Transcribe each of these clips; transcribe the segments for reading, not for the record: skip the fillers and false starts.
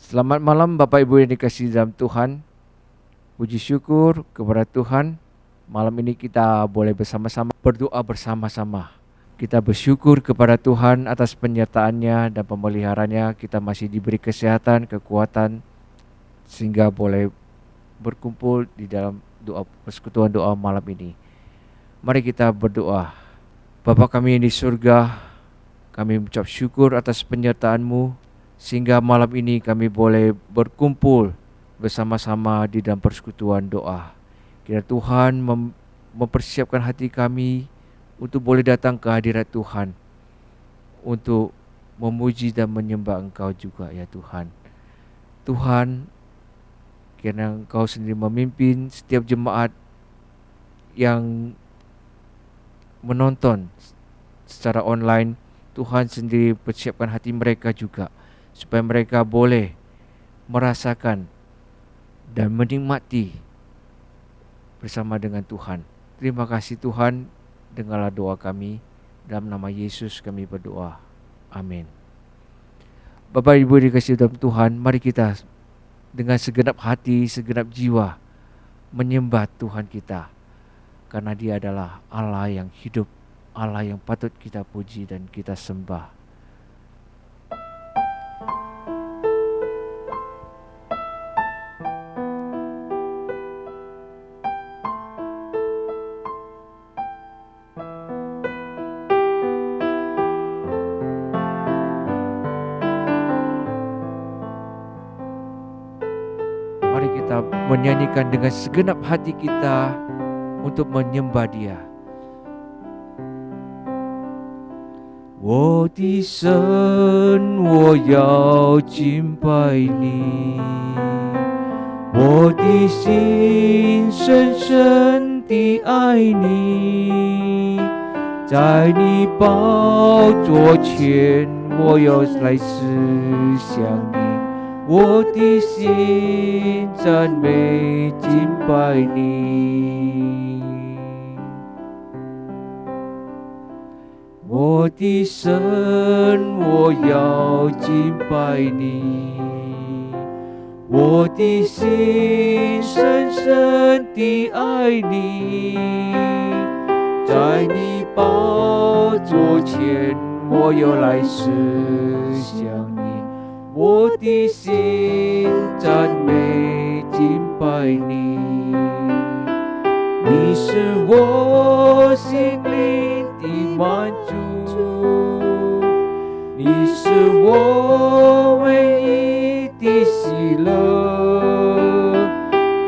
Selamat malam Bapak Ibu yang dikasihi dalam Tuhan. Puji syukur kepada Tuhan. Malam ini kita boleh bersama-sama berdoa bersama-sama. Kita bersyukur kepada Tuhan atas penyertaan-Nya dan pemeliharaannya. Kita masih diberi kesehatan, kekuatan sehingga boleh berkumpul di dalam doa persekutuan doa malam ini. Mari kita berdoa. Bapa kami yang di surga, kami mengucap syukur atas penyertaan-Mu sehingga malam ini kami boleh berkumpul bersama-sama di dalam persekutuan doa. Kiranya Tuhan mempersiapkan hati kami untuk boleh datang ke hadirat Tuhan, untuk memuji dan menyembah Engkau juga ya Tuhan. Tuhan, kiranya Engkau sendiri memimpin setiap jemaat yang menonton secara online. Tuhan sendiri persiapkan hati mereka juga, supaya mereka boleh merasakan dan menikmati bersama dengan Tuhan. Terima kasih Tuhan, dengarlah doa kami. Dalam nama Yesus kami berdoa. Amin. Bapak Ibu dikasihi dalam Tuhan, mari kita dengan segenap hati, segenap jiwa menyembah Tuhan kita. Karena Dia adalah Allah yang hidup, Allah yang patut kita puji dan kita sembah. Mari kita menyanyikan dengan segenap hati kita untuk menyembah Dia. 我的神，我要敬拜你，我的心深深地爱你，在你宝座前，我要来思想你，我的心赞美敬拜你。我的神，我要敬拜你，我的心深深地爱你，在你宝座前，我要来思想你，我的心赞美敬拜你，你是我心灵的满足，你是我唯一的喜乐，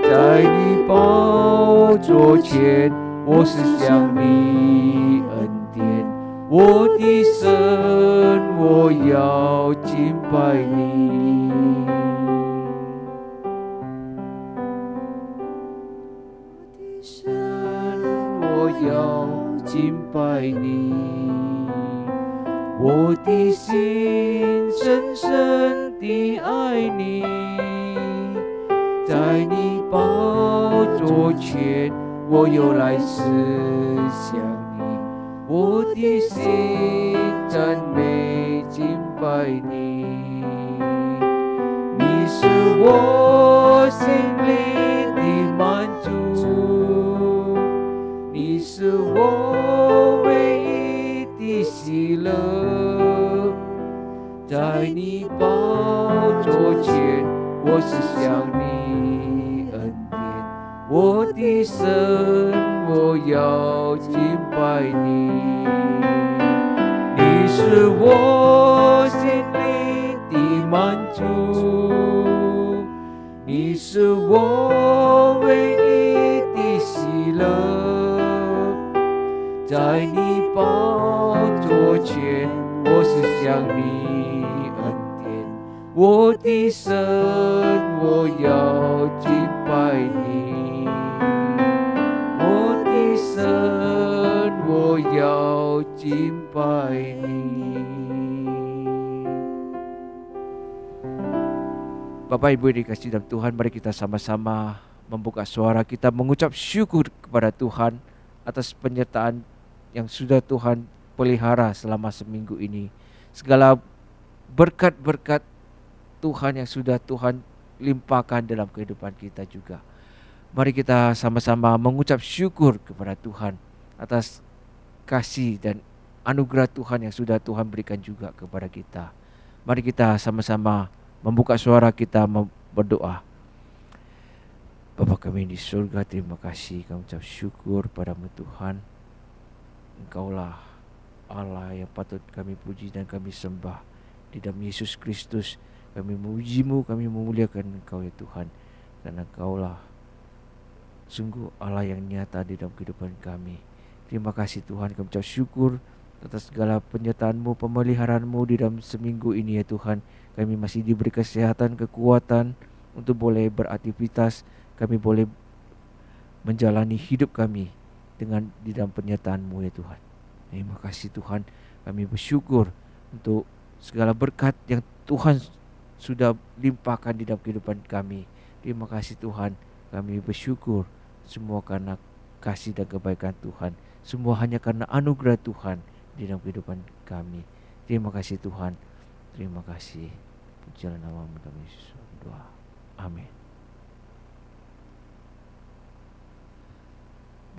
在你宝座前，我是向你恩典，我的神，我要敬拜你。我要敬拜你，我的心深深地爱你，在你宝座前，我又来思想你，我的心赞美敬拜你，你是我心灵的满足，你是我唯一的喜乐，在你宝座前，我是向你恩典，我的神，我要敬拜你，你是我心灵的满足，你是我唯一的喜乐，在你宝座前，我是向你恩典，我的神，我要敬拜你，我的神，我要敬拜你。Bapak Ibu yang dikasihi dalam Tuhan, mari kita sama-sama membuka suara kita mengucap syukur kepada Tuhan atas penyertaan yang sudah Tuhan pelihara selama seminggu ini. Segala berkat-berkat Tuhan yang sudah Tuhan limpahkan dalam kehidupan kita juga. Mari kita sama-sama mengucap syukur kepada Tuhan atas kasih dan anugerah Tuhan yang sudah Tuhan berikan juga kepada kita. Mari kita sama-sama membuka suara kita berdoa. Bapa kami di surga, terima kasih, kami ucap syukur padamu Tuhan. Engkaulah Allah yang patut kami puji dan kami sembah. Di dalam Yesus Kristus kami memuji-Mu, kami memuliakan Engkau ya Tuhan. Karena Engkaulah sungguh Allah yang nyata di dalam kehidupan kami. Terima kasih Tuhan, kami ucap syukur atas segala penyertaan-Mu, pemeliharaan-Mu di dalam seminggu ini ya Tuhan. Kami masih diberi kesehatan, kekuatan untuk boleh beraktivitas, kami boleh menjalani hidup kami dengan di dalam penyertaan-Mu ya Tuhan. Terima kasih Tuhan, kami bersyukur untuk segala berkat yang Tuhan sudah limpahkan di dalam kehidupan kami. Terima kasih Tuhan, kami bersyukur semua karena kasih dan kebaikan Tuhan. Semua hanya karena anugerah Tuhan di dalam kehidupan kami. Terima kasih Tuhan, terima kasih. Pujilah nama-Mu dalam Yesus doa. Amin.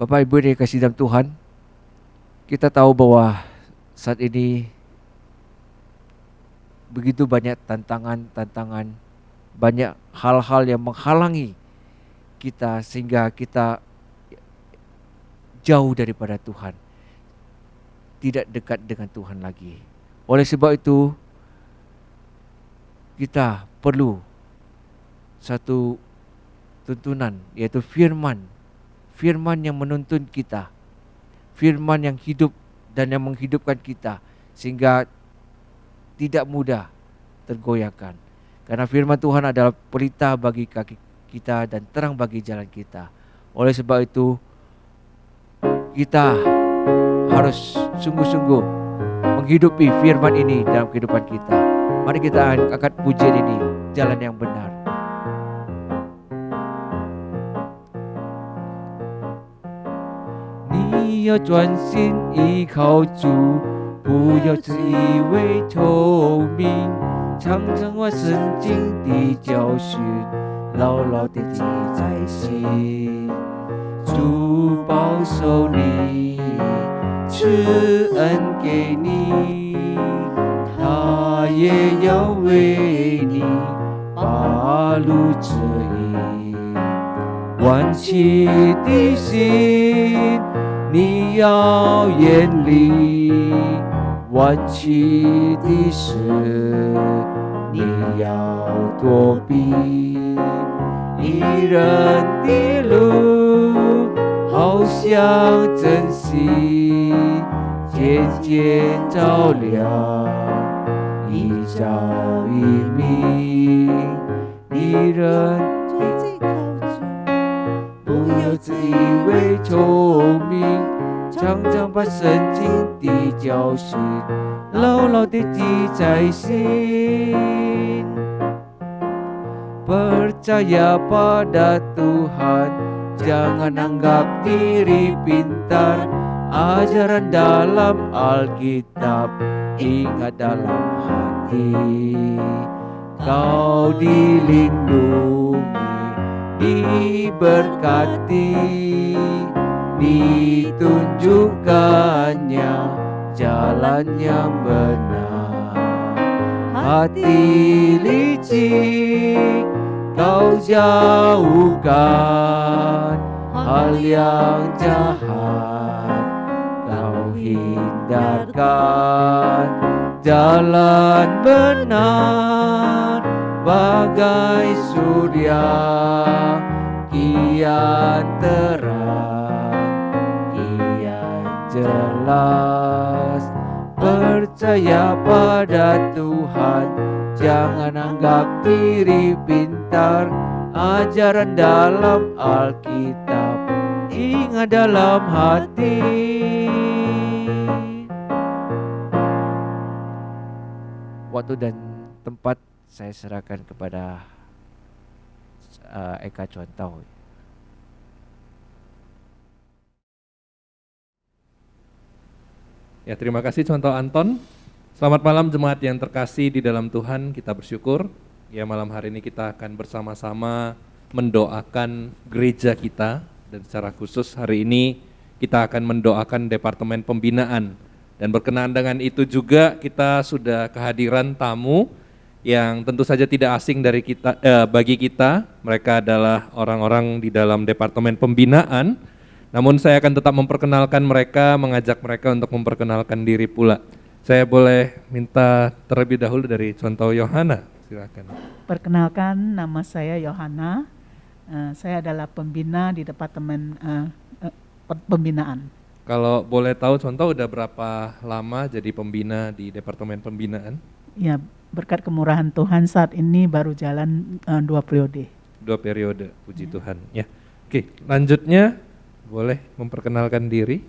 Bapak Ibu yang dikasihi dalam Tuhan, kita tahu bahwa saat ini begitu banyak tantangan, banyak hal-hal yang menghalangi kita sehingga kita jauh daripada Tuhan, tidak dekat dengan Tuhan lagi. Oleh sebab itu, kita perlu satu tuntunan, yaitu firman yang menuntun kita, firman yang hidup dan yang menghidupkan kita, sehingga tidak mudah tergoyahkan. Karena firman Tuhan adalah pelita bagi kaki kita dan terang bagi jalan kita. Oleh sebab itu, kita harus sungguh-sungguh menghidupi firman ini dalam kehidupan kita. Mari kita angkat pujian ini, jalan yang benar. Ni要专心依靠主，不要自以为聪明，常常把圣经的教训牢牢地记在心。主保守你，赐恩给你，他也要为你把路指引。弯曲的心你要远离，弯曲的事你要躲避。一人的路好像晨曦，渐渐照亮，一朝一明。一人不要自以为聪明，常常把圣经的教训牢牢地记在心。Percaya pada Tuhan, jangan anggap diri pintar. Ajaran dalam Alkitab ingat dalam hati. Kau dilindungi, diberkati, ditunjukkannya jalan yang benar. Hati licik kau jauhkan, hal yang jahat kau hindarkan. Jalan benar bagai surya, kian terang, kian jelas. Percaya pada Tuhan, jangan anggap diri pintar. Ajaran dalam Alkitab ingat dalam hati. Waktu dan tempat saya serahkan kepada Eka Contoh. Ya, terima kasih Contoh Anton. Selamat malam jemaat yang terkasih di dalam Tuhan. Kita bersyukur Ya, malam hari ini kita akan bersama-sama mendoakan gereja kita, dan secara khusus hari ini kita akan mendoakan Departemen Pembinaan. Dan berkenaan dengan itu juga kita sudah kehadiran tamu yang tentu saja tidak asing dari kita, bagi kita. Mereka adalah orang-orang di dalam Departemen Pembinaan. Namun saya akan tetap memperkenalkan mereka, mengajak mereka untuk memperkenalkan diri pula. Saya boleh minta terlebih dahulu dari Contoh Yohana. Silakan. Perkenalkan, nama saya Yohana. Saya adalah pembina di Departemen Pembinaan. Kalau boleh tahu Contoh udah berapa lama jadi pembina di Departemen Pembinaan? Ya, berkat kemurahan Tuhan saat ini baru jalan 2 periode. 2 periode, puji Tuhan. Ya, oke. Lanjutnya boleh memperkenalkan diri.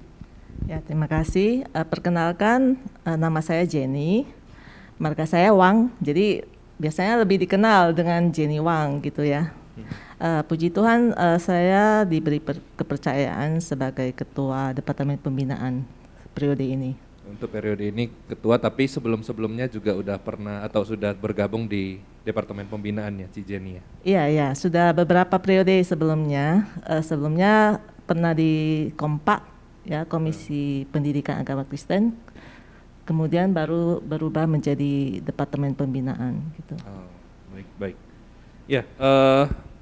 Ya, terima kasih. Perkenalkan, nama saya Jenny, marga saya Wang. Jadi biasanya lebih dikenal dengan Jenny Wang gitu ya. Puji Tuhan, saya diberi kepercayaan sebagai ketua Departemen Pembinaan periode ini. Untuk periode ini ketua, tapi sebelum-sebelumnya juga udah pernah atau sudah bergabung di Departemen Pembinaan ya, Ci Jenny ya? Iya, sudah beberapa periode sebelumnya. Sebelumnya pernah di Kompak, ya, Komisi Pendidikan Agama Kristen. Kemudian baru berubah menjadi Departemen Pembinaan gitu. Oh, baik. Ya,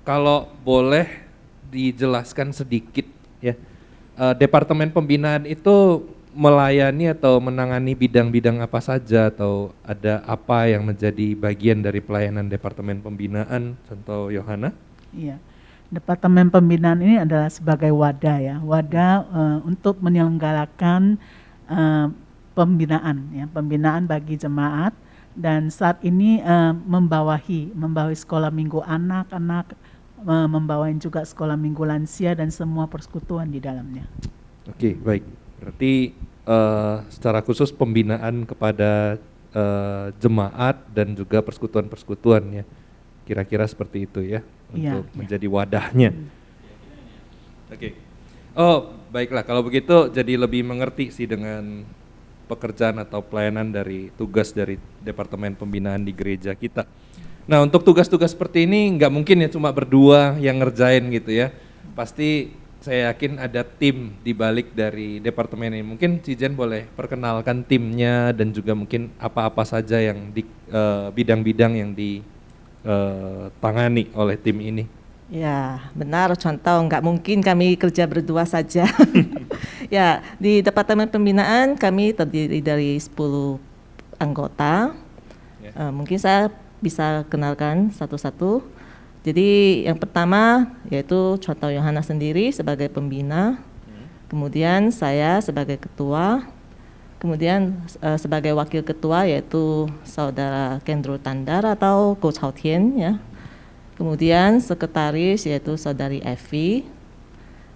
kalau boleh dijelaskan sedikit ya, Departemen Pembinaan itu melayani atau menangani bidang-bidang apa saja, atau ada apa yang menjadi bagian dari pelayanan Departemen Pembinaan, Contoh Yohana? Iya, Departemen Pembinaan ini adalah sebagai wadah ya, untuk menyelenggarakan pembinaan bagi jemaat, dan saat ini membawahi sekolah minggu anak-anak, membawain juga sekolah minggu lansia dan semua persekutuan di dalamnya. Oke, baik. Berarti secara khusus pembinaan kepada jemaat dan juga persekutuan-persekutuan ya. Kira-kira seperti itu ya, untuk menjadi wadahnya. Oke. Oh, baiklah, kalau begitu jadi lebih mengerti sih dengan pekerjaan atau pelayanan dari tugas dari Departemen Pembinaan di gereja kita. Nah, untuk tugas-tugas seperti ini nggak mungkin ya cuma berdua yang ngerjain gitu ya. Pasti saya yakin ada tim di balik dari departemen ini. Mungkin Cijen boleh perkenalkan timnya dan juga mungkin apa-apa saja yang di bidang-bidang yang ditangani oleh tim ini. Ya, benar Contoh, nggak mungkin kami kerja berdua saja. Ya, di Departemen Pembinaan kami terdiri dari 10 anggota. Mungkin saya bisa kenalkan satu-satu. Jadi yang pertama yaitu Contoh Yohana sendiri sebagai pembina, kemudian saya sebagai ketua, kemudian sebagai wakil ketua yaitu Saudara Kendro Tandar atau Coach Hao Tian ya. Kemudian sekretaris yaitu Saudari Evi.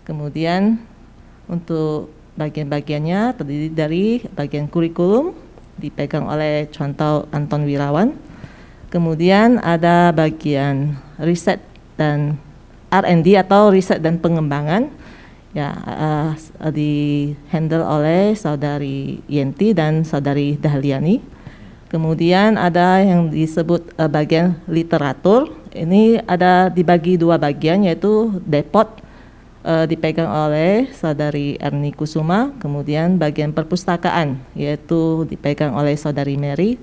Kemudian untuk bagian-bagiannya terdiri dari bagian kurikulum dipegang oleh Contoh Anton Wirawan. Kemudian ada bagian riset dan R&D atau riset dan pengembangan ya, di handle oleh Saudari Yenti dan Saudari Dahliani. Kemudian ada yang disebut bagian literatur. Ini ada dibagi 2 bagian, yaitu depot dipegang oleh Saudari Erni Kusuma, kemudian bagian perpustakaan yaitu dipegang oleh Saudari Mary.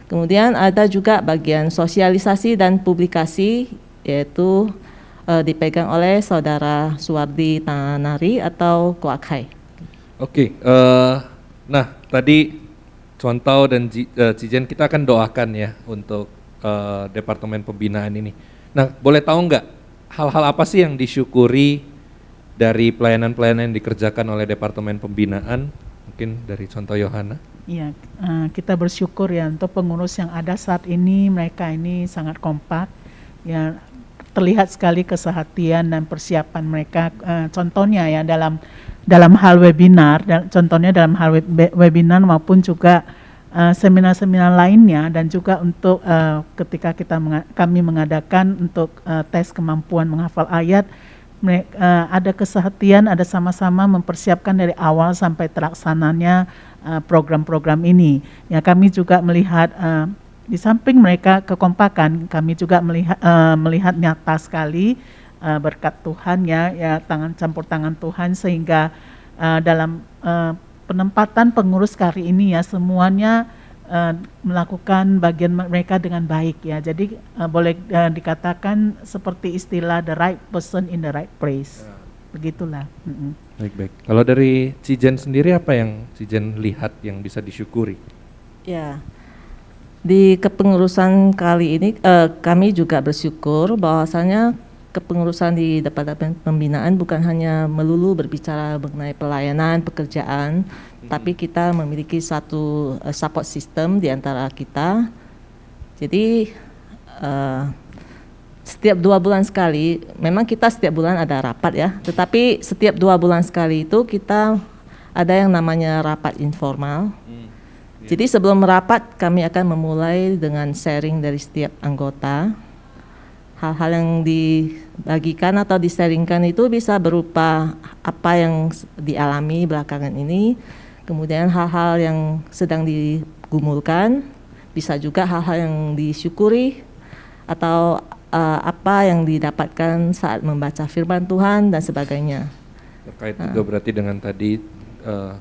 Kemudian ada juga bagian sosialisasi dan publikasi yaitu dipegang oleh Saudara Suwardi Tanari atau Koakhai. Oke, nah tadi Contoh dan Cijen kita akan doakan ya untuk Departemen Pembinaan ini. Nah, boleh tahu nggak hal-hal apa sih yang disyukuri dari pelayanan-pelayanan yang dikerjakan oleh Departemen Pembinaan? Mungkin dari Contoh Yohana. Iya, kita bersyukur ya untuk pengurus yang ada saat ini, mereka ini sangat kompak, ya terlihat sekali kesehatian dan persiapan mereka. Contohnya ya dalam hal webinar, contohnya dalam hal webinar maupun juga seminar-seminar lainnya, dan juga untuk ketika kami mengadakan untuk tes kemampuan menghafal ayat, ada kesehatian, ada sama-sama mempersiapkan dari awal sampai terlaksananya program-program ini. Ya, kami juga melihat di samping mereka kekompakan, kami juga melihat nyata sekali berkat Tuhan ya tangan campur tangan Tuhan, sehingga dalam penempatan pengurus kali ini ya semuanya melakukan bagian mereka dengan baik ya. Jadi boleh dikatakan seperti istilah the right person in the right place. Begitulah. Baik. Kalau dari Cijen sendiri, apa yang Cijen lihat yang bisa disyukuri? Ya, di kepengurusan kali ini kami juga bersyukur bahwasanya kepengurusan di Departemen Pembinaan bukan hanya melulu berbicara mengenai pelayanan, pekerjaan, tapi kita memiliki satu support system di antara kita. Jadi setiap 2 bulan sekali, memang kita setiap bulan ada rapat ya, tetapi setiap 2 bulan sekali itu kita ada yang namanya rapat informal. Jadi sebelum rapat kami akan memulai dengan sharing dari setiap anggota. Hal-hal yang dibagikan atau di-sharingkan itu bisa berupa apa yang dialami belakangan ini, kemudian hal-hal yang sedang digumulkan, bisa juga hal-hal yang disyukuri, atau apa yang didapatkan saat membaca firman Tuhan dan sebagainya. Terkait juga berarti dengan tadi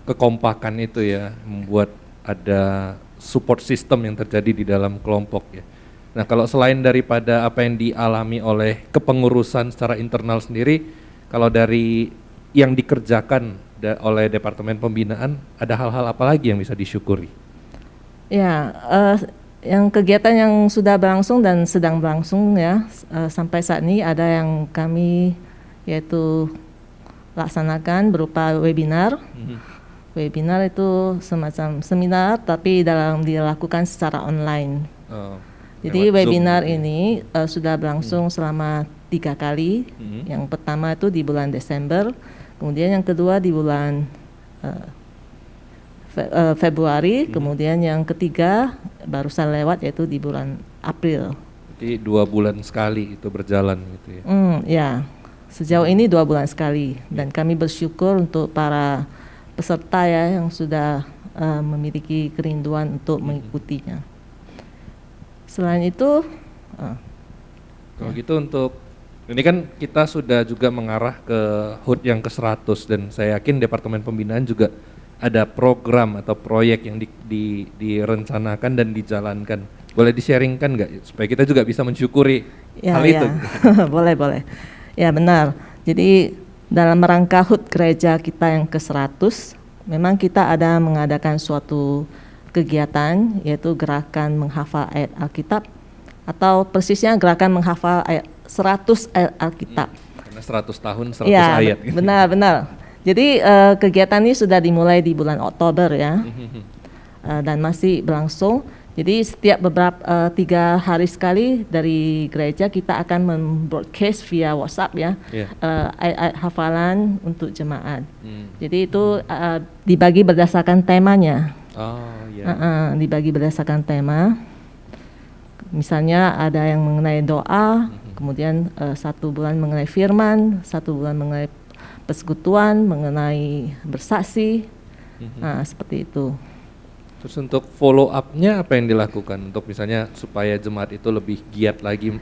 kekompakan itu ya, membuat ada support system yang terjadi di dalam kelompok ya. Nah, kalau selain daripada apa yang dialami oleh kepengurusan secara internal sendiri, kalau dari yang dikerjakan oleh Departemen Pembinaan, ada hal-hal apa lagi yang bisa disyukuri? Ya, yang kegiatan yang sudah berlangsung dan sedang berlangsung ya, sampai saat ini ada yang kami yaitu laksanakan berupa webinar. Webinar itu semacam seminar tapi dilakukan secara online. Jadi webinar ini sudah berlangsung selama 3 kali. Yang pertama itu di bulan Desember, kemudian yang kedua di bulan Februari, kemudian yang ketiga barusan lewat yaitu di bulan April. Jadi 2 bulan sekali itu berjalan gitu ya? Ya, sejauh ini 2 bulan sekali, dan kami bersyukur untuk para peserta ya yang sudah memiliki kerinduan untuk mengikutinya. Selain itu, kalau gitu untuk ini kan kita sudah juga mengarah ke HUT yang ke-100, dan saya yakin Departemen Pembinaan juga ada program atau proyek yang direncanakan dan dijalankan. Boleh di-sharingkan nggak supaya kita juga bisa mensyukuri hal itu? Boleh. Ya benar. Jadi dalam rangka HUT gereja kita yang ke-100, memang kita ada mengadakan suatu kegiatan yaitu gerakan menghafal ayat Alkitab, atau persisnya gerakan menghafal ayat 100 ayat Alkitab. Karena 100 tahun 100 ya, ayat. Benar. Jadi kegiatan ini sudah dimulai di bulan Oktober ya, dan masih berlangsung. Jadi setiap 3 hari sekali dari gereja kita akan membroadcast via WhatsApp ya, ayat-ayat hafalan untuk jemaat. Jadi itu dibagi berdasarkan temanya. Dibagi berdasarkan tema. Misalnya ada yang mengenai doa, kemudian 1 bulan mengenai firman, 1 bulan mengenai persekutuan, mengenai bersaksi, seperti itu. Terus untuk follow up-nya apa yang dilakukan untuk misalnya supaya jemaat itu lebih giat lagi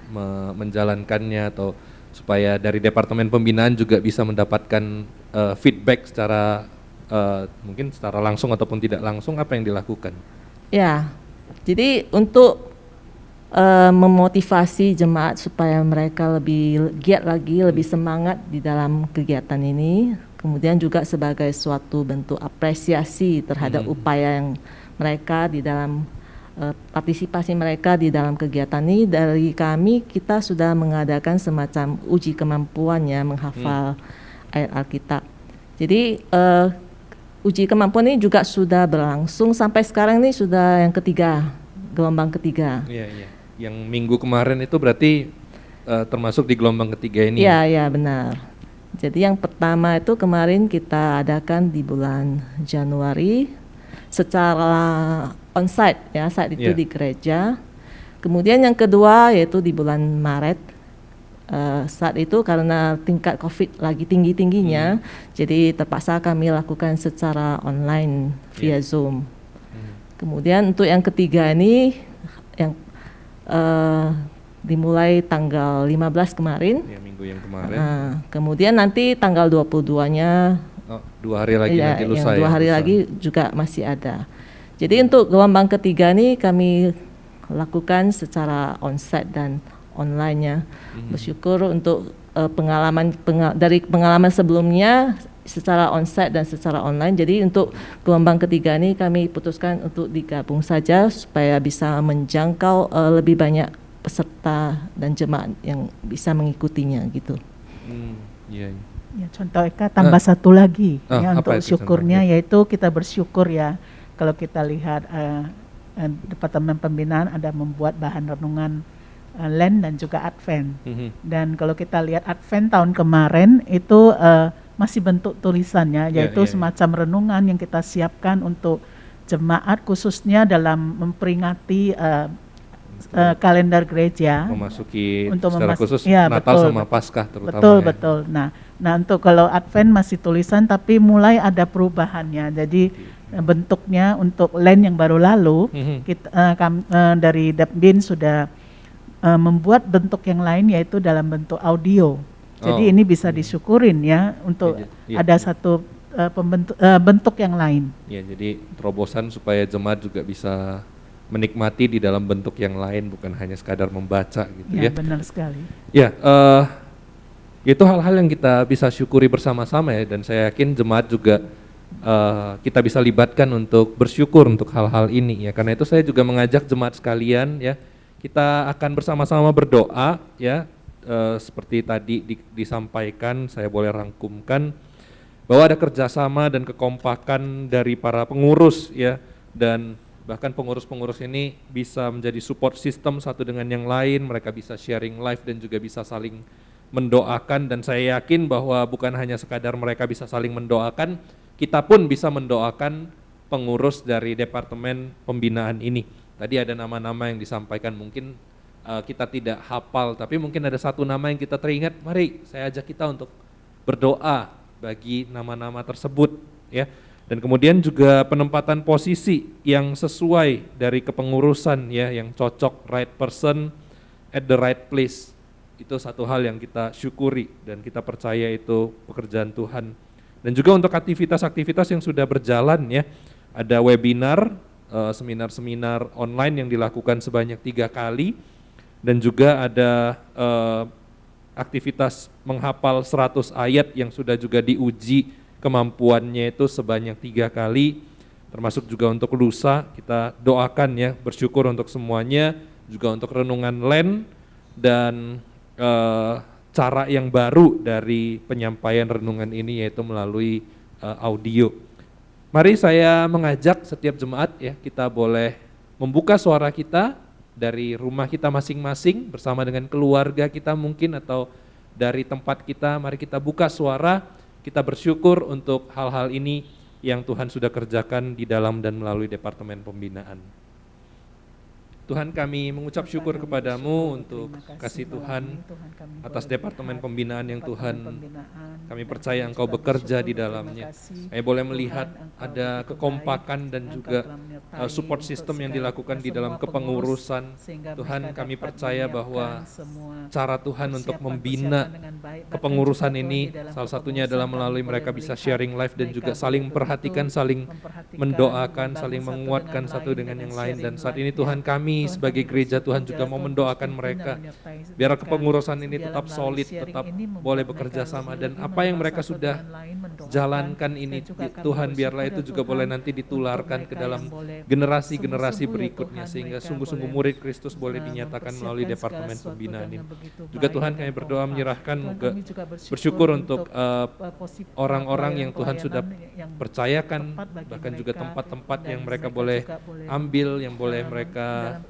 menjalankannya, atau supaya dari Departemen Pembinaan juga bisa mendapatkan feedback secara mungkin secara langsung ataupun tidak langsung, apa yang dilakukan? Ya, jadi untuk memotivasi jemaat supaya mereka lebih giat lagi, lebih semangat di dalam kegiatan ini, kemudian juga sebagai suatu bentuk apresiasi terhadap upaya yang mereka di dalam partisipasi mereka di dalam kegiatan ini, dari kami kita sudah mengadakan semacam uji kemampuannya menghafal ayat Alkitab. Jadi uji kemampuan ini juga sudah berlangsung sampai sekarang, ini sudah yang ketiga, gelombang ketiga. Iya. Yang minggu kemarin itu berarti termasuk di gelombang ketiga ini? Iya, benar. Jadi yang pertama itu kemarin kita adakan di bulan Januari secara onsite ya, saat itu di gereja. Kemudian yang kedua yaitu di bulan Maret. Saat itu karena tingkat COVID lagi tinggi-tingginya, jadi terpaksa kami lakukan secara online via Zoom. Kemudian untuk yang ketiga ini yang dimulai tanggal 15 kemarin. Ya, minggu yang kemarin. Kemudian nanti tanggal 22-nya 2 hari lagi nanti lusa yang 2 hari lusa. lagi juga masih ada. Jadi untuk gelombang ketiga nih kami lakukan secara onsite dan online-nya. Bersyukur untuk dari pengalaman sebelumnya secara onsite dan secara online. Jadi untuk gelombang ketiga ini kami putuskan untuk digabung saja supaya bisa menjangkau lebih banyak peserta dan jemaat yang bisa mengikutinya gitu. Iya. Ya, contoh Eka tambah satu lagi ya apa untuk itu syukurnya, contohnya? yaitu kita bersyukur ya kalau kita lihat Departemen Pembinaan ada membuat bahan renungan Lent dan juga Advent. Dan kalau kita lihat Advent tahun kemarin itu masih bentuk tulisannya, yaitu semacam renungan yang kita siapkan untuk jemaat khususnya dalam memperingati kalender gereja. Memasuki Untuk secara khusus ya, Natal betul, sama Paskah terutama. betul, ya. betul. Nah untuk kalau Advent masih tulisan tapi mulai ada perubahannya. Jadi bentuknya untuk Lent yang baru lalu kita dari Dapbin sudah membuat bentuk yang lain yaitu dalam bentuk audio. Jadi ini bisa disyukurin ya untuk ada satu bentuk yang lain. Ya, jadi terobosan supaya jemaat juga bisa menikmati di dalam bentuk yang lain, bukan hanya sekadar membaca gitu ya. Ya, benar sekali. Ya, itu hal-hal yang kita bisa syukuri bersama-sama ya, dan saya yakin jemaat juga kita bisa libatkan untuk bersyukur untuk hal-hal ini ya. Karena itu saya juga mengajak jemaat sekalian ya, kita akan bersama-sama berdoa ya, seperti tadi disampaikan, saya boleh rangkumkan bahwa ada kerjasama dan kekompakan dari para pengurus ya, dan bahkan pengurus-pengurus ini bisa menjadi support system satu dengan yang lain, mereka bisa sharing live dan juga bisa saling mendoakan, dan saya yakin bahwa bukan hanya sekadar mereka bisa saling mendoakan, kita pun bisa mendoakan pengurus dari Departemen Pembinaan ini. Tadi ada nama-nama yang disampaikan, mungkin kita tidak hafal, tapi mungkin ada satu nama yang kita teringat, mari saya ajak kita untuk berdoa bagi nama-nama tersebut ya. Dan kemudian juga penempatan posisi yang sesuai dari kepengurusan ya, yang cocok, right person at the right place. Itu satu hal yang kita syukuri dan kita percaya itu pekerjaan Tuhan. Dan juga untuk aktivitas-aktivitas yang sudah berjalan ya, ada webinar, seminar-seminar online yang dilakukan sebanyak 3 kali, dan juga ada aktivitas menghafal 100 ayat yang sudah juga diuji kemampuannya itu sebanyak 3 kali, termasuk juga untuk lusa. Kita doakan ya, bersyukur untuk semuanya, juga untuk renungan Lent dan cara yang baru dari penyampaian renungan ini yaitu melalui audio. Mari saya mengajak setiap jemaat ya, kita boleh membuka suara kita dari rumah kita masing-masing bersama dengan keluarga kita mungkin, atau dari tempat kita. Mari kita buka suara, kita bersyukur untuk hal-hal ini yang Tuhan sudah kerjakan di dalam dan melalui Departemen Pembinaan. Tuhan, kami mengucap syukur kepadamu untuk kasih Tuhan atas Departemen Pembinaan yang Tuhan, kami percaya Engkau bekerja di dalamnya. Kami boleh melihat ada kekompakan dan juga support system yang dilakukan di dalam kepengurusan. Tuhan, kami percaya bahwa cara Tuhan untuk membina kepengurusan ini salah satunya adalah melalui mereka bisa sharing live dan juga saling memperhatikan, saling mendoakan, saling menguatkan satu dengan yang lain. Dan saat ini Tuhan, kami sebagai gereja Tuhan juga mau mendoakan mereka biar kepengurusan ini tetap solid, tetap boleh bekerja sama, dan apa yang mereka sudah jalankan ini Tuhan biarlah itu juga boleh nanti ditularkan ke dalam generasi-generasi berikutnya, sehingga sungguh-sungguh murid Kristus boleh dinyatakan melalui Departemen Pembinaan ini. Juga Tuhan, kami berdoa menyerahkan, bersyukur untuk orang-orang yang Tuhan sudah percayakan, bahkan juga tempat-tempat yang mereka boleh ambil, yang boleh mereka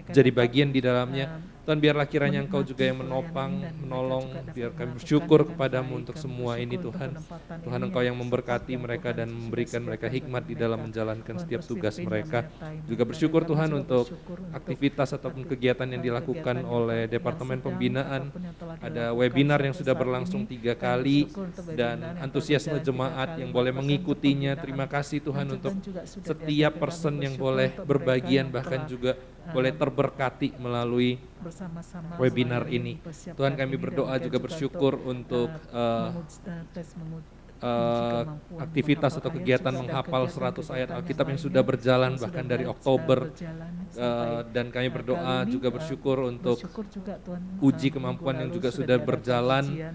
jadi bagian di dalamnya. Tuhan biarlah kiranya Engkau juga yang menopang, menolong, biar kami bersyukur kepadamu untuk semua ini Tuhan. Tuhan Engkau yang memberkati mereka dan memberikan mereka hikmat di dalam menjalankan setiap tugas mereka. Juga bersyukur Tuhan untuk aktivitas ataupun kegiatan yang dilakukan oleh Departemen Pembinaan. Ada webinar yang sudah berlangsung 3 kali dan antusiasme jemaat yang boleh mengikutinya. Terima kasih Tuhan untuk setiap person yang boleh berbagian, bahkan juga boleh terberkati melalui webinar ini. Tuhan kami berdoa juga bersyukur untuk aktivitas atau kegiatan menghafal 100 ayat Alkitab yang sudah berjalan bahkan dari Oktober, dan kami berdoa juga bersyukur untuk uji kemampuan yang juga sudah berjalan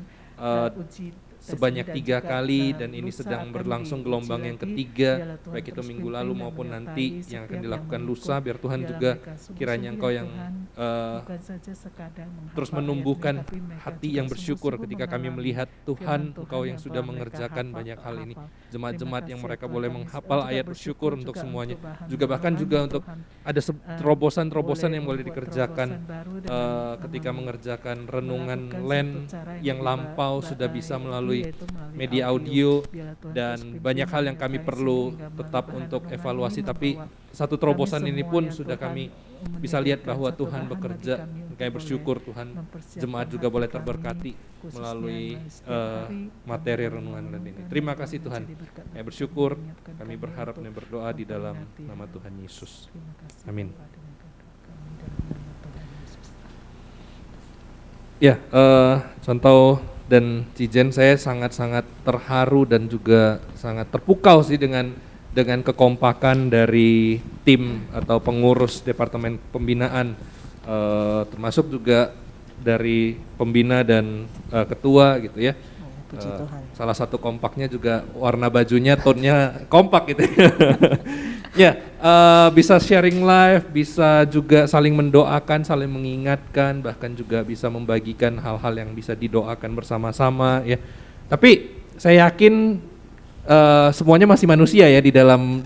sebanyak 3 kali, dan ini sedang berlangsung gelombang yang ketiga, baik itu minggu lalu maupun nanti yang akan dilakukan lusa. Biar Tuhan juga kiranya Engkau yang terus menumbuhkan hati yang bersyukur ketika kami melihat Tuhan Engkau yang sudah mengerjakan banyak hal ini. Jemaat-jemaat yang mereka boleh menghafal ayat bersyukur untuk semuanya, juga bahkan juga untuk ada terobosan-terobosan yang boleh dikerjakan ketika mengerjakan renungan Len yang lampau sudah bisa melalui media audio, dan banyak hal yang kami perlu tetap untuk evaluasi, tapi satu terobosan ini pun sudah kami bisa lihat bahwa Tuhan bekerja. Kami bersyukur Tuhan, jemaat juga boleh terberkati melalui materi renungan ini. Terima kasih Tuhan, kami bersyukur, kami berharap dan berdoa di dalam nama Tuhan Yesus. Amin. Ya, contoh dan Cijen, saya sangat-sangat terharu dan juga sangat terpukau sih dengan kekompakan dari tim atau pengurus Departemen Pembinaan, termasuk juga dari pembina dan ketua gitu ya. Puji Tuhan. Salah satu kompaknya juga warna bajunya, tone-nya kompak gitu. Ya, bisa sharing live, bisa juga saling mendoakan, saling mengingatkan, bahkan juga bisa membagikan hal-hal yang bisa didoakan bersama-sama ya. Tapi saya yakin semuanya masih manusia ya di dalam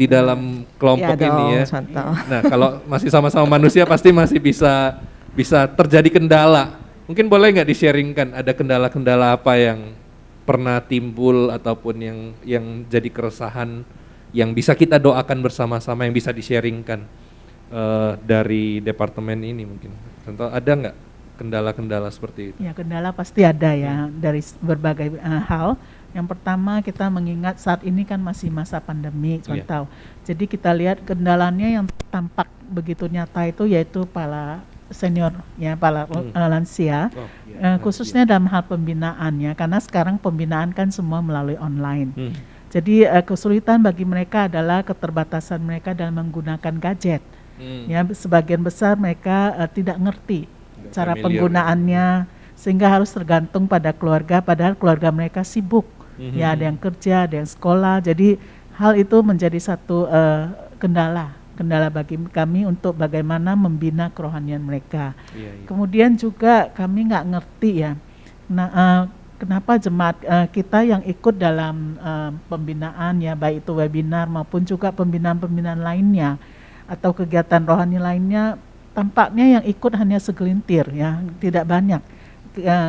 kelompok Ya ini dong, ya. contoh. Nah, kalau masih sama-sama manusia pasti masih bisa terjadi kendala. Mungkin boleh nggak di-sharingkan ada kendala-kendala apa yang pernah timbul ataupun yang jadi keresahan yang bisa kita doakan bersama-sama, yang bisa di-sharingkan dari departemen ini mungkin. Contoh, ada nggak kendala-kendala seperti itu? Ya, kendala pasti ada ya dari berbagai hal. Yang pertama, kita mengingat saat ini kan masih masa pandemi, contoh. Jadi kita lihat kendalanya yang tampak begitu nyata itu yaitu para senior ya, para lansia, khususnya dalam hal pembinaan ya, karena sekarang pembinaan kan semua melalui online. Jadi kesulitan bagi mereka adalah keterbatasan mereka dalam menggunakan gadget. Ya, sebagian besar mereka tidak ngerti cara penggunaannya, sehingga harus tergantung pada keluarga, padahal keluarga mereka sibuk. Ya, ada yang kerja, ada yang sekolah. Jadi hal itu menjadi satu kendala bagi kami untuk bagaimana membina kerohanian mereka. Kemudian juga kami nggak ngerti ya, kenapa jemaat kita yang ikut dalam pembinaan ya, baik itu webinar maupun juga pembinaan-pembinaan lainnya atau kegiatan rohani lainnya, tampaknya yang ikut hanya segelintir ya, tidak banyak.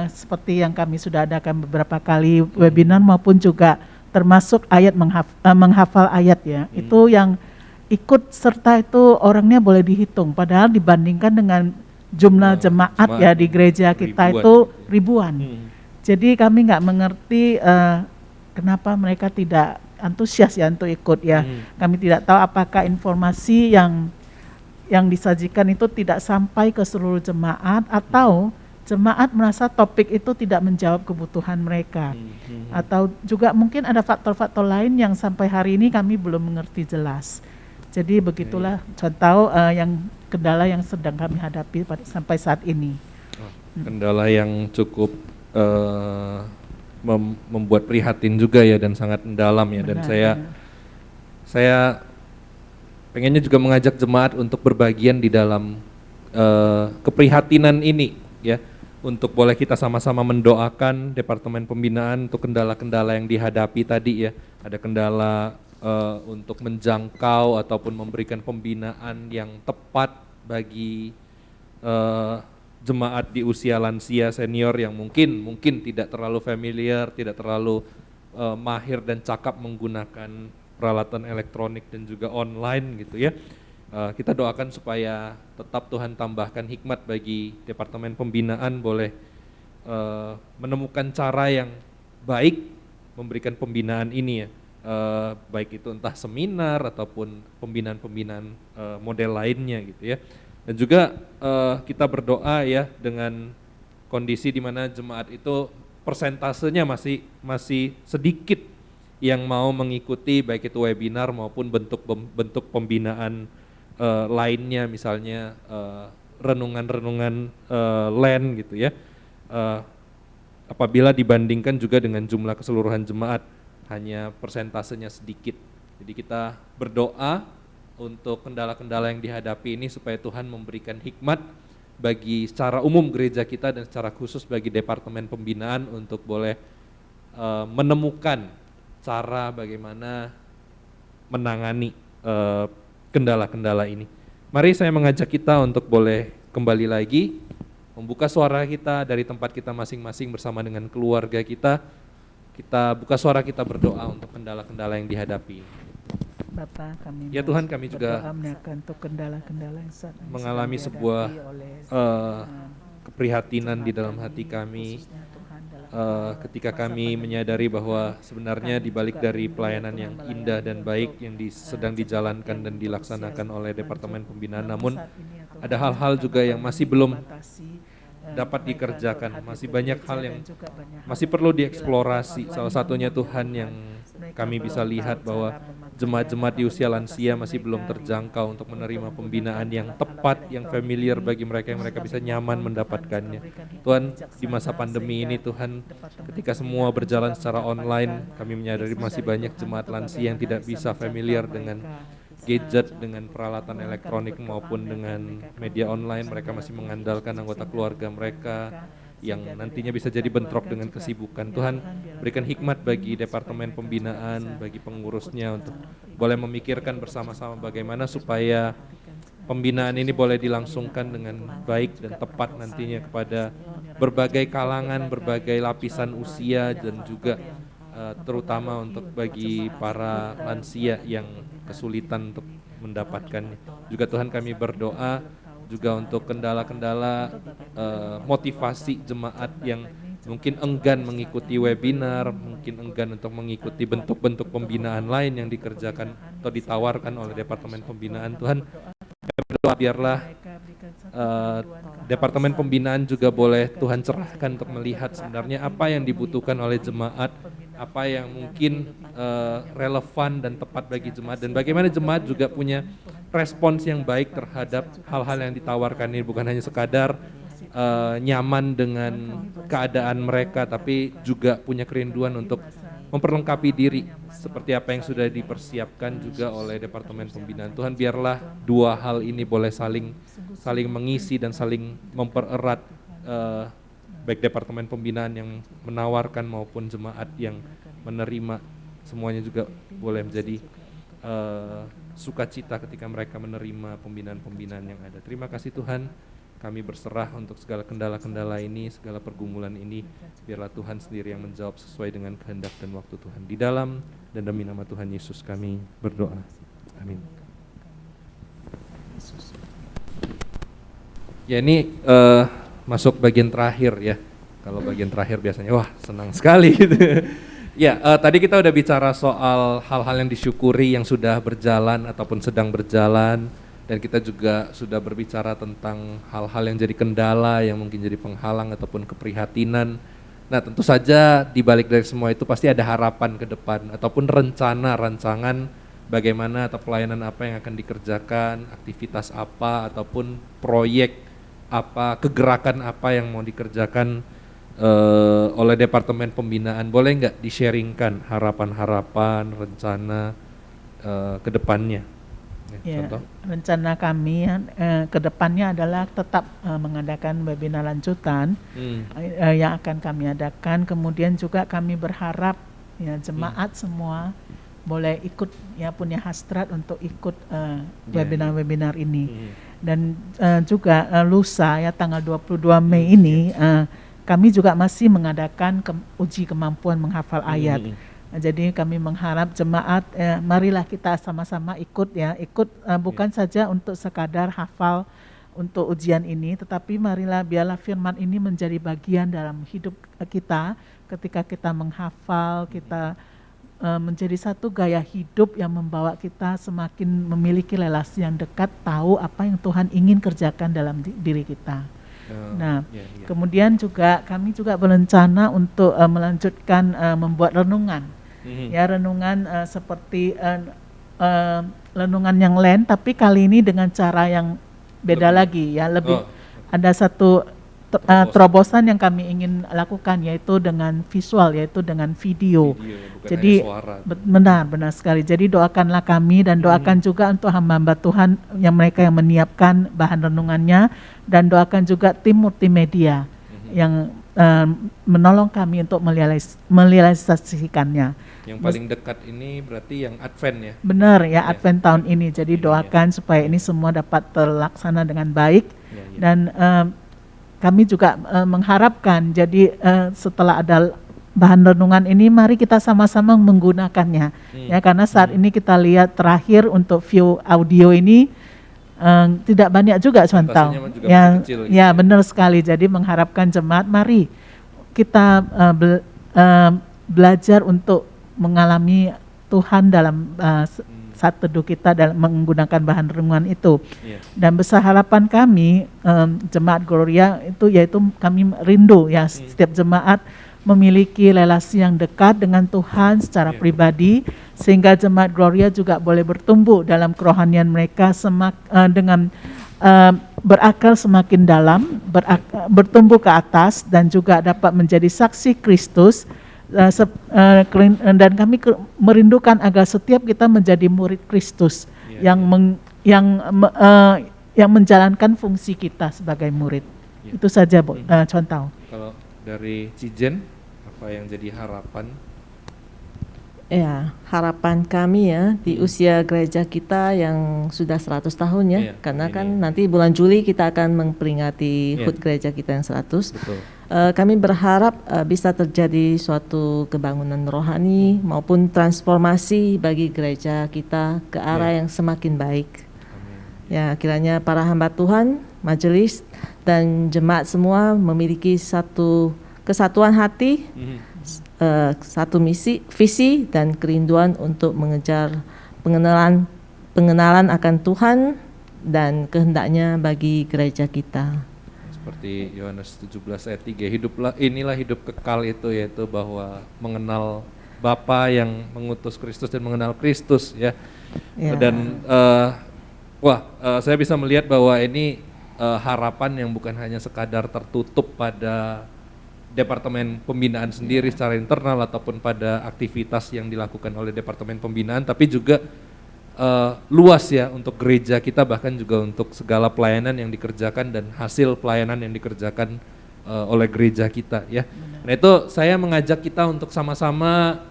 Seperti yang kami sudah adakan beberapa kali webinar maupun juga termasuk ayat menghafal ayat ya, itu yang ikut serta itu orangnya boleh dihitung, padahal dibandingkan dengan jumlah jemaat ya di gereja kita ribuan. Itu ribuan. Jadi kami nggak mengerti kenapa mereka tidak antusias ya untuk ikut ya. Kami tidak tahu apakah informasi yang disajikan itu tidak sampai ke seluruh jemaat, atau jemaat merasa topik itu tidak menjawab kebutuhan mereka, atau juga mungkin ada faktor-faktor lain yang sampai hari ini kami belum mengerti jelas. Jadi begitulah contoh yang kendala yang sedang kami hadapi sampai saat ini. Kendala yang cukup membuat prihatin juga ya, dan sangat mendalam ya. Dan saya pengennya juga mengajak jemaat untuk berbagian di dalam keprihatinan ini ya, untuk boleh kita sama-sama mendoakan Departemen Pembinaan untuk kendala-kendala yang dihadapi tadi ya. Ada kendala untuk menjangkau ataupun memberikan pembinaan yang tepat bagi jemaat di usia lansia senior yang mungkin tidak terlalu familiar, tidak terlalu mahir dan cakap menggunakan peralatan elektronik dan juga online gitu ya. Kita doakan supaya tetap Tuhan tambahkan hikmat bagi Departemen Pembinaan, boleh menemukan cara yang baik memberikan pembinaan ini ya. Baik itu entah seminar ataupun pembinaan-pembinaan model lainnya gitu ya. Dan juga kita berdoa ya dengan kondisi di mana jemaat itu persentasenya masih sedikit yang mau mengikuti baik itu webinar maupun bentuk pembinaan lainnya, misalnya renungan-renungan LAN gitu ya. Apabila dibandingkan juga dengan jumlah keseluruhan jemaat, hanya persentasenya sedikit. Jadi kita berdoa untuk kendala-kendala yang dihadapi ini supaya Tuhan memberikan hikmat bagi secara umum gereja kita dan secara khusus bagi Departemen Pembinaan untuk boleh menemukan cara bagaimana menangani kendala-kendala ini. Mari saya mengajak kita untuk boleh kembali lagi membuka suara kita dari tempat kita masing-masing bersama dengan keluarga kita. Kita buka suara, kita berdoa untuk kendala-kendala yang dihadapi. Bapa, kami Ya Tuhan, kami juga berdoa menyerahkan untuk kendala-kendala yang saat ini mengalami sedang sebuah dihadapi oleh, keprihatinan di dalam hati kami khususnya Tuhan dalam ketika masa kami pandemi menyadari ini. bahwa sebenarnya di balik dari pelayanan yang indah dan baik yang sedang dijalankan dan dilaksanakan oleh Departemen Pembinaan, namun ada hal-hal juga yang masih belum dapat dikerjakan, masih banyak hal yang masih perlu dieksplorasi. Salah satunya Tuhan yang kami bisa lihat bahwa jemaat-jemaat di usia lansia masih belum terjangkau untuk menerima pembinaan yang tepat, yang familiar bagi mereka, yang mereka bisa nyaman mendapatkannya. Tuhan, di masa pandemi ini Tuhan, ketika semua berjalan secara online, kami menyadari masih banyak jemaat lansia yang tidak bisa familiar dengan gadget, dengan peralatan elektronik maupun dengan media online. Mereka masih mengandalkan anggota keluarga mereka yang nantinya bisa jadi bentrok dengan kesibukan. Tuhan, berikan hikmat bagi Departemen Pembinaan, bagi pengurusnya untuk boleh memikirkan bersama-sama bagaimana supaya pembinaan ini boleh dilangsungkan dengan baik dan tepat nantinya kepada berbagai kalangan, berbagai lapisan usia, dan juga terutama untuk bagi para lansia yang kesulitan untuk mendapatkannya. Juga Tuhan, kami berdoa juga untuk kendala-kendala motivasi jemaat yang mungkin enggan mengikuti webinar, mungkin enggan untuk mengikuti bentuk-bentuk pembinaan lain yang dikerjakan atau ditawarkan oleh Departemen Pembinaan. Tuhan, kami berdoa biarlah Departemen Pembinaan juga boleh Tuhan cerahkan untuk melihat sebenarnya apa yang dibutuhkan oleh jemaat, apa yang mungkin relevan dan tepat bagi jemaat, dan bagaimana jemaat juga punya respons yang baik terhadap hal-hal yang ditawarkan ini, bukan hanya sekadar nyaman dengan keadaan mereka, tapi juga punya kerinduan untuk memperlengkapi diri seperti apa yang sudah dipersiapkan juga oleh Departemen Pembinaan. Tuhan, biarlah dua hal ini boleh saling mengisi dan saling mempererat, baik Departemen Pembinaan yang menawarkan maupun jemaat yang menerima, semuanya juga boleh menjadi sukacita ketika mereka menerima pembinaan-pembinaan yang ada. Terima kasih Tuhan, kami berserah untuk segala kendala-kendala ini, segala pergumulan ini. Biarlah Tuhan sendiri yang menjawab sesuai dengan kehendak dan waktu Tuhan. Di dalam dan demi nama Tuhan Yesus kami berdoa. Amin. Ya, ini masuk bagian terakhir ya. Kalau bagian terakhir biasanya wah senang sekali gitu. Ya, tadi kita udah bicara soal hal-hal yang disyukuri yang sudah berjalan ataupun sedang berjalan, dan kita juga sudah berbicara tentang hal-hal yang jadi kendala, yang mungkin jadi penghalang ataupun keprihatinan. Nah, tentu saja di balik dari semua itu pasti ada harapan ke depan ataupun rancangan bagaimana atau pelayanan apa yang akan dikerjakan, aktivitas apa ataupun proyek apa, kegerakan apa yang mau dikerjakan oleh Departemen Pembinaan. Boleh nggak di-sharingkan harapan-harapan, rencana ke depannya? Ya, Contoh? rencana kami ke depannya adalah tetap mengadakan webinar lanjutan yang akan kami adakan. Kemudian juga kami berharap ya jemaat semua boleh ikut, ya punya hasrat untuk ikut webinar-webinar ini. Dan juga lusa ya tanggal 22 Mei ini kami juga masih mengadakan uji kemampuan menghafal ayat. Jadi kami mengharap jemaat marilah kita sama-sama ikut ya, bukan saja untuk sekadar hafal untuk ujian ini, tetapi marilah biarlah firman ini menjadi bagian dalam hidup kita ketika kita menghafal, kita menjadi satu gaya hidup yang membawa kita semakin memiliki relasi yang dekat, tahu apa yang Tuhan ingin kerjakan dalam diri kita. Nah, kemudian juga kami juga berencana untuk melanjutkan membuat renungan, ya renungan seperti renungan yang lain, tapi kali ini dengan cara yang beda lagi, ya lebih ada satu terobosan yang kami ingin lakukan, yaitu dengan visual, yaitu dengan video. Jadi benar sekali. Jadi doakanlah kami dan doakan juga untuk hamba-hamba Tuhan yang mereka yang menyiapkan bahan renungannya, dan doakan juga tim multimedia yang menolong kami untuk merealisasikannya. Yang paling dekat ini berarti yang Advent ya? Benar ya, Advent tahun ini. Jadi doakan supaya ini semua dapat terlaksana dengan baik. Dan kami juga mengharapkan, jadi setelah ada bahan renungan ini, mari kita sama-sama menggunakannya. Ya, karena saat ini kita lihat terakhir untuk view audio ini tidak banyak juga contoh. Ya, benar sekali. Jadi mengharapkan jemaat, mari kita belajar untuk mengalami Tuhan dalam saat teduh kita dalam menggunakan bahan renungan itu. Dan besar harapan kami jemaat Gloria itu yaitu kami rindu ya setiap jemaat memiliki relasi yang dekat dengan Tuhan secara pribadi, sehingga jemaat Gloria juga boleh bertumbuh dalam kerohanian mereka dengan berakar semakin dalam, bertumbuh ke atas, dan juga dapat menjadi saksi Kristus. Dan kami merindukan agar setiap kita menjadi murid Kristus yang menjalankan fungsi kita sebagai murid. Itu saja contoh. Kalau dari Cijen, apa yang jadi harapan? Ya, harapan kami ya di usia gereja kita yang sudah 100 tahun ya, karena kan nanti bulan Juli kita akan memperingati HUT gereja kita yang 100. Betul. Kami berharap bisa terjadi suatu kebangunan rohani maupun transformasi bagi gereja kita ke arah yang semakin baik. Ya, kiranya para hamba Tuhan, majelis dan jemaat semua memiliki satu kesatuan hati, satu visi dan kerinduan untuk mengejar pengenalan akan Tuhan dan kehendaknya bagi gereja kita. Seperti Yohanes 17 ayat 3, inilah hidup kekal itu, yaitu bahwa mengenal Bapa yang mengutus Kristus dan mengenal Kristus ya. Dan saya bisa melihat bahwa ini harapan yang bukan hanya sekadar tertutup pada Departemen Pembinaan sendiri secara internal ataupun pada aktivitas yang dilakukan oleh Departemen Pembinaan, tapi juga luas ya untuk gereja kita, bahkan juga untuk segala pelayanan yang dikerjakan dan hasil pelayanan yang dikerjakan oleh gereja kita ya. Nah itu saya mengajak kita untuk sama-sama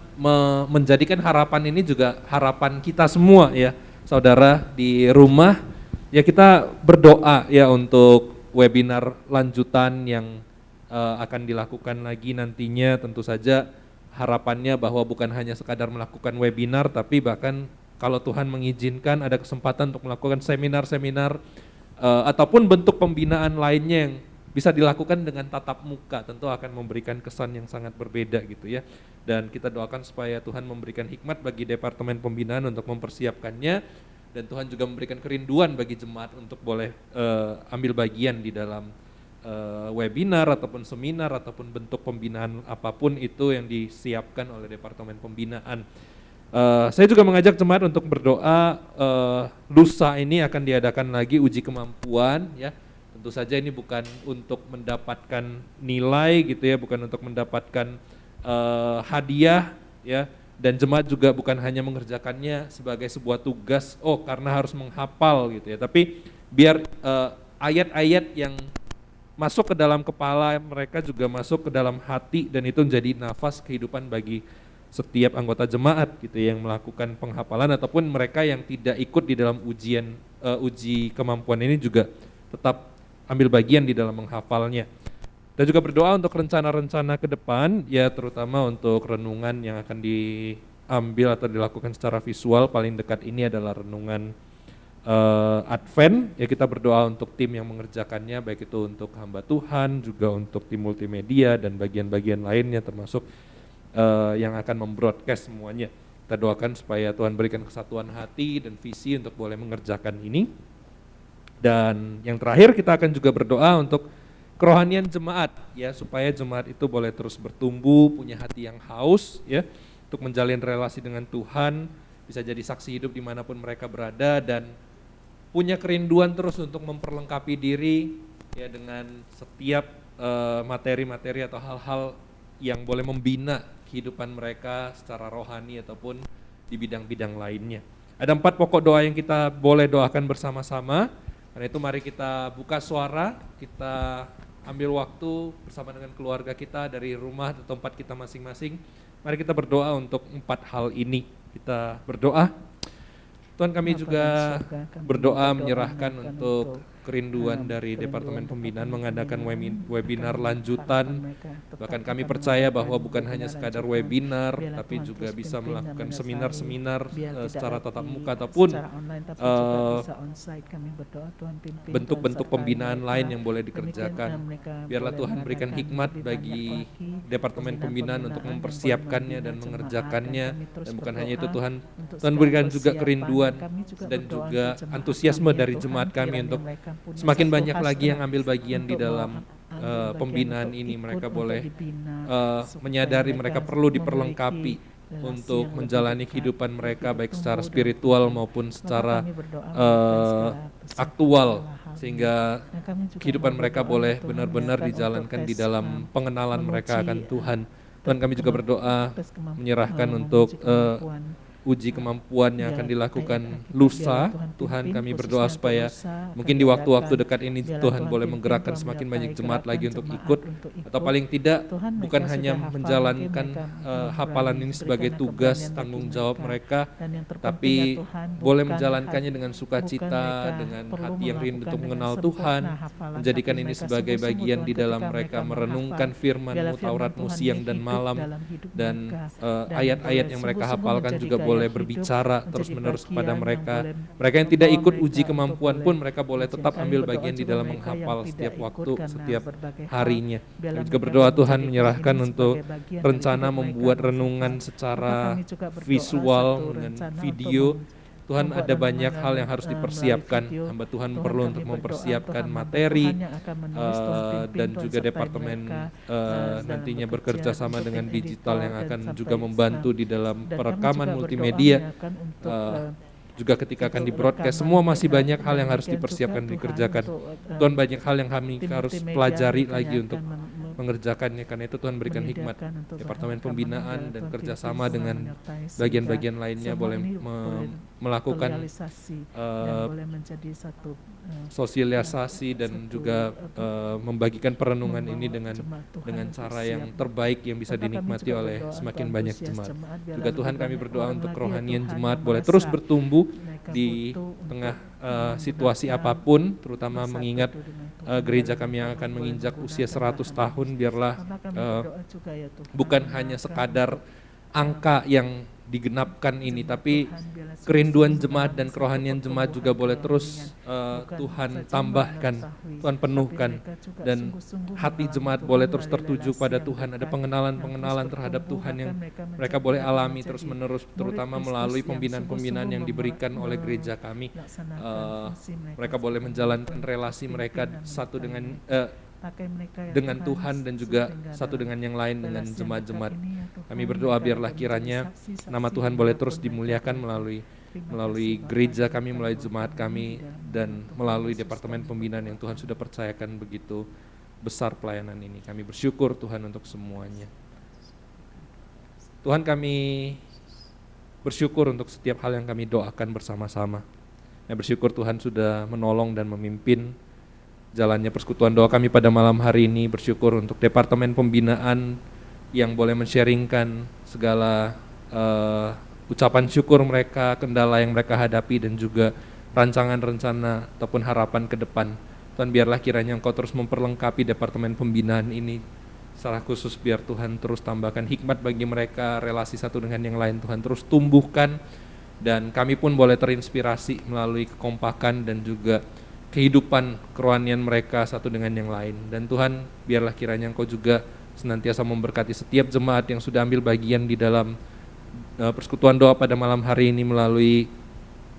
menjadikan harapan ini juga harapan kita semua ya, saudara di rumah ya. Kita berdoa ya untuk webinar lanjutan yang akan dilakukan lagi nantinya. Tentu saja harapannya bahwa bukan hanya sekadar melakukan webinar, tapi bahkan kalau Tuhan mengizinkan ada kesempatan untuk melakukan seminar-seminar ataupun bentuk pembinaan lainnya yang bisa dilakukan dengan tatap muka, tentu akan memberikan kesan yang sangat berbeda gitu ya. Dan kita doakan supaya Tuhan memberikan hikmat bagi Departemen Pembinaan untuk mempersiapkannya, dan Tuhan juga memberikan kerinduan bagi jemaat untuk boleh ambil bagian di dalam webinar ataupun seminar ataupun bentuk pembinaan apapun itu yang disiapkan oleh Departemen Pembinaan. Saya juga mengajak jemaat untuk berdoa. Lusa ini akan diadakan lagi uji kemampuan ya. Tentu saja ini bukan untuk mendapatkan nilai gitu ya, bukan untuk mendapatkan hadiah ya, dan jemaat juga bukan hanya mengerjakannya sebagai sebuah tugas karena harus menghafal gitu ya, tapi biar ayat-ayat yang masuk ke dalam kepala mereka juga masuk ke dalam hati, dan itu menjadi nafas kehidupan bagi setiap anggota jemaat gitu yang melakukan penghafalan ataupun mereka yang tidak ikut di dalam ujian uji kemampuan ini juga tetap ambil bagian di dalam menghafalnya. Dan juga berdoa untuk rencana-rencana ke depan, ya terutama untuk renungan yang akan diambil atau dilakukan secara visual. Paling dekat ini adalah renungan Advent, ya kita berdoa untuk tim yang mengerjakannya, baik itu untuk hamba Tuhan, juga untuk tim multimedia dan bagian-bagian lainnya termasuk yang akan membroadcast semuanya. Kita doakan supaya Tuhan berikan kesatuan hati dan visi untuk boleh mengerjakan ini. Dan yang terakhir kita akan juga berdoa untuk kerohanian jemaat, ya supaya jemaat itu boleh terus bertumbuh, punya hati yang haus, ya untuk menjalin relasi dengan Tuhan, bisa jadi saksi hidup dimanapun mereka berada, dan punya kerinduan terus untuk memperlengkapi diri ya dengan setiap materi-materi atau hal-hal yang boleh membina kehidupan mereka secara rohani ataupun di bidang-bidang lainnya. Ada 4 pokok doa yang kita boleh doakan bersama-sama. Karena itu mari kita buka suara, kita ambil waktu bersama dengan keluarga kita dari rumah atau tempat kita masing-masing. Mari kita berdoa untuk 4 hal ini. Kita berdoa. Tuhan, kami juga berdoa menyerahkan untuk kerinduan dari Departemen Pembinaan mengadakan webinar lanjutan. Bahkan kami percaya bahwa bukan hanya sekadar webinar, tapi juga bisa melakukan seminar-seminar secara tatap muka ataupun bentuk-bentuk pembinaan lain yang boleh dikerjakan. Biarlah Tuhan berikan hikmat bagi Departemen Pembinaan untuk mempersiapkannya dan mengerjakannya. Dan bukan hanya itu, Tuhan berikan juga kerinduan dan juga antusiasme dari jemaat kami untuk semakin banyak lagi yang ambil bagian di dalam pembinaan ini. Mereka boleh menyadari mereka perlu diperlengkapi untuk menjalani kehidupan mereka baik secara spiritual maupun secara aktual, sehingga kehidupan mereka boleh benar-benar dijalankan di dalam pengenalan mereka akan Tuhan. Tuhan, kami juga berdoa menyerahkan untuk uji kemampuan yang akan dilakukan lusa. Tuhan, kami berdoa supaya mungkin di waktu-waktu dekat ini Tuhan boleh menggerakkan semakin banyak jemaat lagi untuk ikut, atau paling tidak bukan hanya menjalankan hafalan ini sebagai tugas tanggung jawab mereka, tapi boleh menjalankannya dengan sukacita, dengan hati yang rindu untuk mengenal Tuhan, menjadikan ini sebagai bagian di dalam mereka merenungkan firman-Mu, Taurat-Mu siang dan malam, dan ayat-ayat yang mereka hafalkan juga boleh berbicara terus-menerus kepada mereka. Mereka yang tidak ikut uji kemampuan pun mereka boleh tetap ambil bagian di dalam menghafal setiap waktu, setiap harinya. Kami juga berdoa Tuhan menyerahkan untuk rencana membuat renungan secara visual dengan video. Tuhan, ada banyak hal yang harus dipersiapkan. Hamba Tuhan perlu untuk mempersiapkan materi, dan juga departemen nantinya bekerja sama dengan digital yang akan juga membantu di dalam perekaman multimedia. Juga ketika akan di-broadcast, semua masih banyak hal yang harus dipersiapkan, dikerjakan. Tuhan, banyak hal yang kami harus pelajari lagi untuk mengerjakannya. Karena itu Tuhan berikan hikmat Departemen Pembinaan dan kerjasama dengan bagian-bagian lainnya boleh melakukan sosialisasi dan juga membagikan perenungan ini dengan cara yang terbaik yang bisa dinikmati oleh semakin banyak jemaat. Juga Tuhan, kami berdoa untuk kerohanian jemaat boleh terus bertumbuh di tengah situasi apapun, terutama mengingat gereja kami yang akan menginjak usia 100 tahun. Biarlah bukan hanya sekadar angka yang digenapkan ini, tapi kerinduan jemaat dan kerohanian jemaat juga boleh terus Tuhan tambahkan, Tuhan penuhkan, dan hati jemaat boleh terus tertuju pada Tuhan. Ada pengenalan-pengenalan terhadap Tuhan yang mereka boleh alami terus-menerus, terutama melalui pembinaan-pembinaan yang diberikan oleh gereja kami. Mereka boleh menjalankan relasi mereka satu dengan Tuhan dan juga satu dengan yang lain, dengan jemaat-jemaat. Kami berdoa biarlah kiranya nama Tuhan boleh terus dimuliakan melalui gereja kami, melalui jemaat kami, dan melalui Departemen Pembinaan yang Tuhan sudah percayakan begitu besar pelayanan ini. Kami bersyukur Tuhan untuk semuanya. Tuhan, kami bersyukur untuk setiap hal yang kami doakan bersama-sama. Kami bersyukur Tuhan sudah menolong dan memimpin jalannya persekutuan doa kami pada malam hari ini. Bersyukur untuk Departemen Pembinaan yang boleh men-sharingkan segala ucapan syukur mereka, kendala yang mereka hadapi, dan juga rancangan-rencana ataupun harapan ke depan. Tuhan, biarlah kiranya Engkau terus memperlengkapi Departemen Pembinaan ini. Secara khusus biar Tuhan terus tambahkan hikmat bagi mereka, relasi satu dengan yang lain Tuhan terus tumbuhkan, dan kami pun boleh terinspirasi melalui kekompakan dan juga kehidupan kerohanian mereka satu dengan yang lain. Dan Tuhan, biarlah kiranya Engkau juga senantiasa memberkati setiap jemaat yang sudah ambil bagian di dalam persekutuan doa pada malam hari ini melalui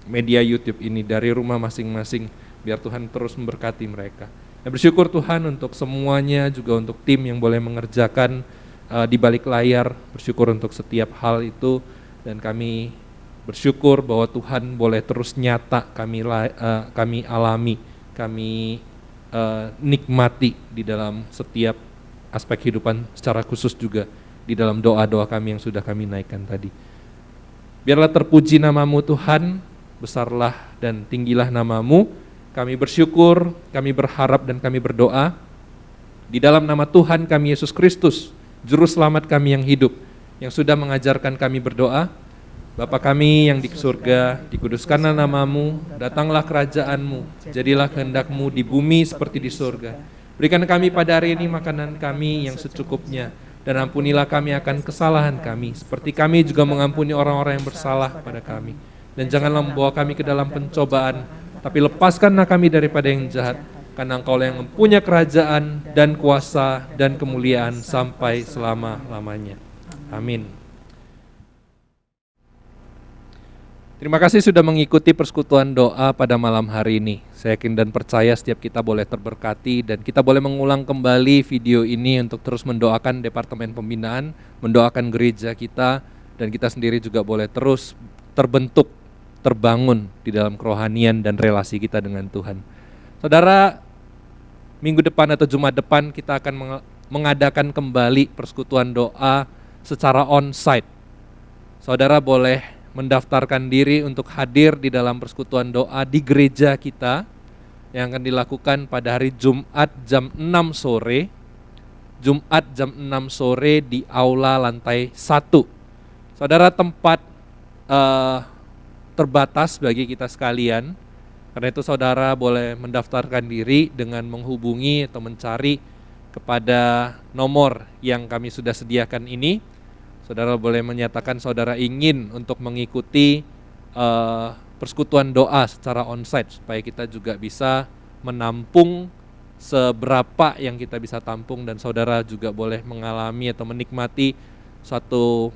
media YouTube ini dari rumah masing-masing. Biar Tuhan terus memberkati mereka. Dan bersyukur Tuhan untuk semuanya, juga untuk tim yang boleh mengerjakan di balik layar. Bersyukur untuk setiap hal itu, dan kami bersyukur bahwa Tuhan boleh terus nyata kami alami, kami nikmati di dalam setiap aspek kehidupan, secara khusus juga di dalam doa-doa kami yang sudah kami naikkan tadi. Biarlah terpuji nama-Mu Tuhan, besarlah dan tinggilah nama-Mu. Kami bersyukur, kami berharap dan kami berdoa di dalam nama Tuhan kami Yesus Kristus, Juru Selamat kami yang hidup, yang sudah mengajarkan kami berdoa. Bapa kami yang di surga, dikuduskanlah nama-Mu, datanglah kerajaan-Mu, jadilah kehendak-Mu di bumi seperti di surga. Berikan kami pada hari ini makanan kami yang secukupnya, dan ampunilah kami akan kesalahan kami, seperti kami juga mengampuni orang-orang yang bersalah pada kami. Dan janganlah membawa kami ke dalam pencobaan, tapi lepaskanlah kami daripada yang jahat, karena Engkau yang mempunyai kerajaan dan kuasa dan kemuliaan sampai selama-lamanya. Amin. Terima kasih sudah mengikuti persekutuan doa pada malam hari ini. Saya yakin dan percaya setiap kita boleh terberkati, dan kita boleh mengulang kembali video ini untuk terus mendoakan Departemen Pembinaan, mendoakan gereja kita, dan kita sendiri juga boleh terus terbentuk, terbangun di dalam kerohanian dan relasi kita dengan Tuhan. Saudara, minggu depan atau Jumat depan kita akan mengadakan kembali persekutuan doa secara on-site. Saudara boleh mendaftarkan diri untuk hadir di dalam persekutuan doa di gereja kita yang akan dilakukan pada hari Jumat jam 6 sore. Jumat jam 6 sore di aula lantai 1. Saudara, tempat terbatas bagi kita sekalian. Karena itu saudara boleh mendaftarkan diri dengan menghubungi atau mencari kepada nomor yang kami sudah sediakan ini. Saudara boleh menyatakan saudara ingin untuk mengikuti persekutuan doa secara onsite, supaya kita juga bisa menampung seberapa yang kita bisa tampung, dan saudara juga boleh mengalami atau menikmati satu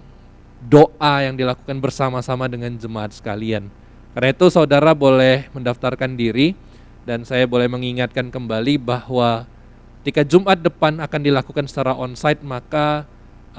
doa yang dilakukan bersama-sama dengan jemaat sekalian. Karena itu saudara boleh mendaftarkan diri, dan saya boleh mengingatkan kembali bahwa ketika Jumat depan akan dilakukan secara onsite, maka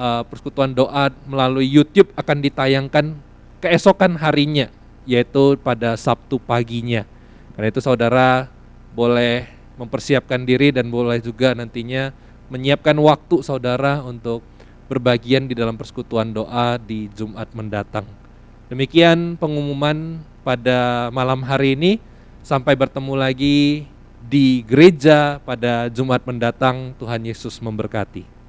persekutuan doa melalui YouTube akan ditayangkan keesokan harinya, yaitu pada Sabtu paginya. Karena itu saudara boleh mempersiapkan diri dan boleh juga nantinya menyiapkan waktu saudara untuk berbagian di dalam persekutuan doa di Jumat mendatang. Demikian pengumuman pada malam hari ini. Sampai bertemu lagi di gereja pada Jumat mendatang. Tuhan Yesus memberkati.